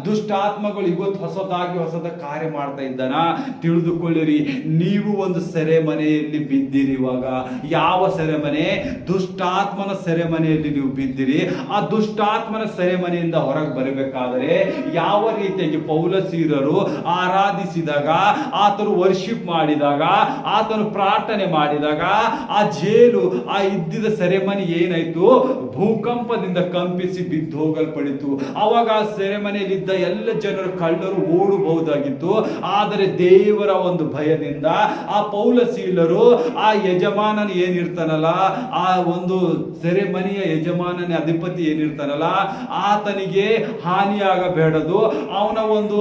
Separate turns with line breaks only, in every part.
ದುಷ್ಟಾತ್ಮಗಳು ಇವತ್ತು ಹೊಸದ ಕಾರ್ಯ ಮಾಡ್ತಾ ಇದ್ದಾನ. ತಿಳಿದುಕೊಳ್ಳಿರಿ, ನೀವು ಒಂದು ಸೆರೆಮನೆಯಲ್ಲಿ ಬಿದ್ದಿರಿ. ಇವಾಗ ಯಾವ ಸೆರೆಮನೆ? ದುಷ್ಟಾತ್ಮನ ಸೆರೆಮನೆಯಲ್ಲಿ ನೀವು ಬಿದ್ದಿರಿ. ಆ ದುಷ್ಟಾತ್ಮನ ಸೆರೆಮನೆಯಿಂದ ಹೊರಗೆ ಬರಬೇಕಾದರೆ ಯಾವ ರೀತಿಯಾಗಿ ಪೌಲಸೀರರು ಆರಾಧಿಸಿದಾಗ, ಆತನು ವರ್ಷಿಪ್ ಮಾಡಿದಾಗ, ಆತನು ಪ್ರಾರ್ಥನೆ ಮಾಡಿದಾಗ ಆ ಜೇಲು, ಆ ಇದ್ದಿದ್ದ ಸೆರೆಮನೆ ಏನಾಯ್ತು? ಭೂಕಂಪದಿಂದ ಕಂಪಿಸಿ ಬಿದ್ದು ಹೋಗಲ್ಪಡಿತು. ಅವಾಗ ಆ ಸೆರೆಮನೆಯಲ್ಲಿದ್ದ ಎಲ್ಲ ಜನರು, ಕಳ್ಳರು ಓಡಬಹುದಾಗಿತ್ತು. ಆದರೆ ದೇವರ ಒಂದು ಭಯದಿಂದ ಆ ಪೌಲಸೀಲರು, ಆ ಯಜಮಾನನ ಏನಿರ್ತಾನಲ್ಲ, ಆ ಒಂದು ಸೆರೆಮನೆಯ ಯಜಮಾನನ ಅಧಿಪತಿ ಏನಿರ್ತಾನಲ್ಲ, ಆತನಿಗೆ ಹಾನಿಯಾಗಬೇಡದು, ಅವನ ಒಂದು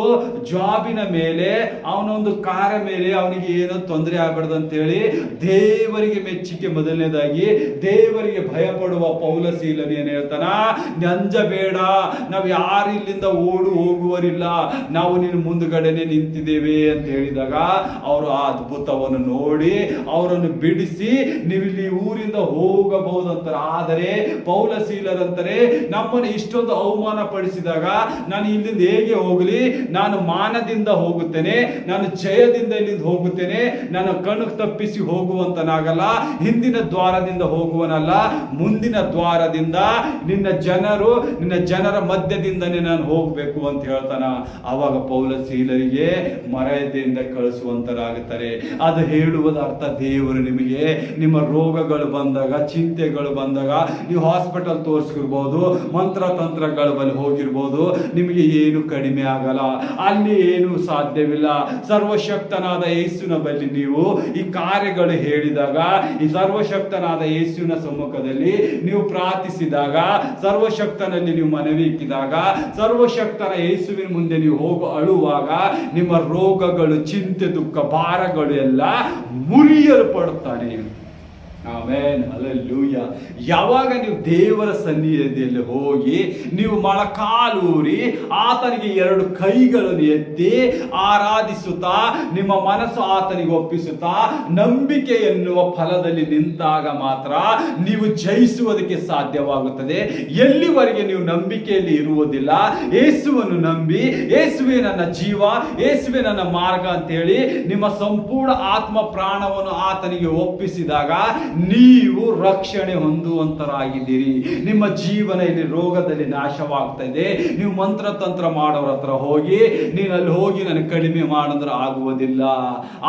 ಜಾಬಿನ ಮೇಲೆ, ಅವನ ಒಂದು ಕಾರ್ಯ ಮೇಲೆ ಅವನಿಗೆ ಏನೋ ತೊಂದರೆ ಆಗಬಾರ್ದು ಅಂತೇಳಿ ದೇವರಿಗೆ ಮೆಚ್ಚಿಕೆ ಮೊದಲನೇದಾಗಿ ದೇವರಿಗೆ ಭಯ ಪಡುವ ಪೌಲಸೀಲನು ಏನ್ ಹೇಳ್ತಾನ? ನಂಜಬೇಡ, ನಾವು ಯಾರು ಇಲ್ಲಿಂದ ಹೋಗುವರಿಲ್ಲ, ನಾವು ನಿನ್ನ ಮುಂದುಗಡೆನೆ ನಿಂತಿದ್ದೇವೆ ಅಂತ ಹೇಳಿದಾಗ ಅವರು ಆ ಅದ್ಭುತವನ್ನು ನೋಡಿ ಅವರನ್ನು ಬಿಡಿಸಿ ನೀವು ಇಲ್ಲಿ ಊರಿಂದ ಹೋಗಬಹುದು ಅಂತಾರೆ. ಆದರೆ ಪೌಲಸೀಲರಂತಾರೆ, ನಮ್ಮನ್ನು ಇಷ್ಟೊಂದು ಅವಮಾನ ಪಡಿಸಿದಾಗ ನಾನು ಇಲ್ಲಿಂದ ಹೇಗೆ ಹೋಗಲಿ? ನಾನು ಮಾನದಿಂದ ಹೋಗುತ್ತೇನೆ, ನಾನು ಜಯದಿಂದ ಇಲ್ಲಿಂದ ಹೋಗುತ್ತೇನೆ, ನಾನು ಕಣ್ಣು ತಪ್ಪಿಸಿ ಹೋಗುವಂತನಾಗಲ್ಲ, ಹಿಂದಿನ ದ್ವಾರದಿಂದ ಹೋಗುವನಲ್ಲ, ಮುಂದಿನ ದ್ವಾರದಿಂದ ನಿನ್ನ ಜನರ ಮಧ್ಯದಿಂದನೇ ನಾನು ಹೋಗ್ಬೇಕು ಅಂತ ಹೇಳ್ತಾನ. ಅವಾಗ ಪೌಲಸೀಲರಿಗೆ ಮರ್ಯಾದೆಯಿಂದ ಕಳಿಸುವಂತರಾಗುತ್ತಾರೆ. ಅದು ಹೇಳುವುದ ಅರ್ಥ, ದೇವರು ನಿಮಗೆ ನಿಮ್ಮ ರೋಗಗಳು ಬಂದಾಗ, ಚಿಂತೆಗಳು ಬಂದಾಗ, ನೀವು ಹಾಸ್ಪಿಟಲ್ ತೋರಿಸ್ಕಿರ್ಬೋದು, ಮಂತ್ರತಂತ್ರಗಳ ಬಳಿ ಹೋಗಿರ್ಬೋದು, ನಿಮಗೆ ಏನು ಕಡಿಮೆ ಆಗಲ್ಲ, ಅಲ್ಲಿ ಏನು ಸಾಧ್ಯವಿಲ್ಲ. ಸರ್ವಶಕ್ತನಾದ ಯೇಸುವಿನ ಬಳಿ ನೀವು ಈ ಕಾರ್ಯಗಳು ಹೇಳಿದಾಗ, ಈ ಸರ್ವಶಕ್ತನಾದ ಯೇಸುವಿನ ಸಮ್ಮುಖದಲ್ಲಿ ನೀವು ಪ್ರಾರ್ಥಿಸಿದಾಗ, ಸರ್ವಶಕ್ತನಲ್ಲಿ ನೀವು ಮನವಿ ಇಕ್ಕಿದಾಗ, ಸರ್ವಶಕ್ತನ ಯೇಸುವಿನ ಮುಂದೆ ನೀವು ಅಳುವಾಗ ನಿಮ್ಮ ರೋಗಗಳು, ಚಿಂತೆ, ದುಃಖ, ಭಾರಗಳು ಎಲ್ಲ ಮುರಿಯಲ್ಪಡುತ್ತಾನೆ. Amen, hallelujah. ಯಾವಾಗ ನೀವು ದೇವರ ಸನ್ನಿಧಿಯಲ್ಲಿ ಹೋಗಿ ನೀವು ಮೊಳಕಾಲೂರಿ ಆತನಿಗೆ 2 ಕೈಗಳನ್ನು ಎತ್ತಿ ಆರಾಧಿಸುತ್ತಾ, ನಿಮ್ಮ ಮನಸ್ಸು ಆತನಿಗೆ ಒಪ್ಪಿಸುತ್ತಾ, ನಂಬಿಕೆ ಎನ್ನುವ ಫಲದಲ್ಲಿ ನಿಂತಾಗ ಮಾತ್ರ ನೀವು ಜಯಿಸುವುದಕ್ಕೆ ಸಾಧ್ಯವಾಗುತ್ತದೆ. ಎಲ್ಲಿವರೆಗೆ ನೀವು ನಂಬಿಕೆಯಲ್ಲಿ ಇರುವುದಿಲ್ಲ, ಯೇಸುವನ್ನು ನಂಬಿ, ಯೇಸುವೇ ನನ್ನ ಜೀವ, ಯೇಸುವೇ ನನ್ನ ಮಾರ್ಗ ಅಂತೇಳಿ ನಿಮ್ಮ ಸಂಪೂರ್ಣ ಆತ್ಮ ಪ್ರಾಣವನ್ನು ಆತನಿಗೆ ಒಪ್ಪಿಸಿದಾಗ ನೀವು ರಕ್ಷಣೆ ಹೊಂದುವಂತರಾಗಿದ್ದೀರಿ. ನಿಮ್ಮ ಜೀವನ ಇಲ್ಲಿ ರೋಗದಲ್ಲಿ ನಾಶವಾಗ್ತಾ ಇದೆ. ನೀವು ಮಂತ್ರತಂತ್ರ ಮಾಡೋರ ಹತ್ರ ಹೋಗಿ ನೀನು ಅಲ್ಲಿ ಹೋಗಿ ನನಗೆ ಕಡಿಮೆ ಮಾಡಿದ್ರೆ ಆಗುವುದಿಲ್ಲ.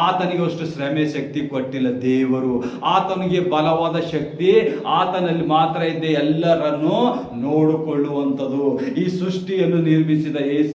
ಆತನಿಗೆ ಅಷ್ಟು ಶ್ರಮೆ ಶಕ್ತಿ ಕೊಟ್ಟಿಲ್ಲ ದೇವರು. ಆತನಿಗೆ ಬಲವಾದ ಶಕ್ತಿ ಆತನಲ್ಲಿ ಮಾತ್ರ ಇದೆ, ಎಲ್ಲರನ್ನು ನೋಡಿಕೊಳ್ಳುವಂಥದ್ದು. ಈ ಸೃಷ್ಟಿಯನ್ನು ನಿರ್ಮಿಸಿದ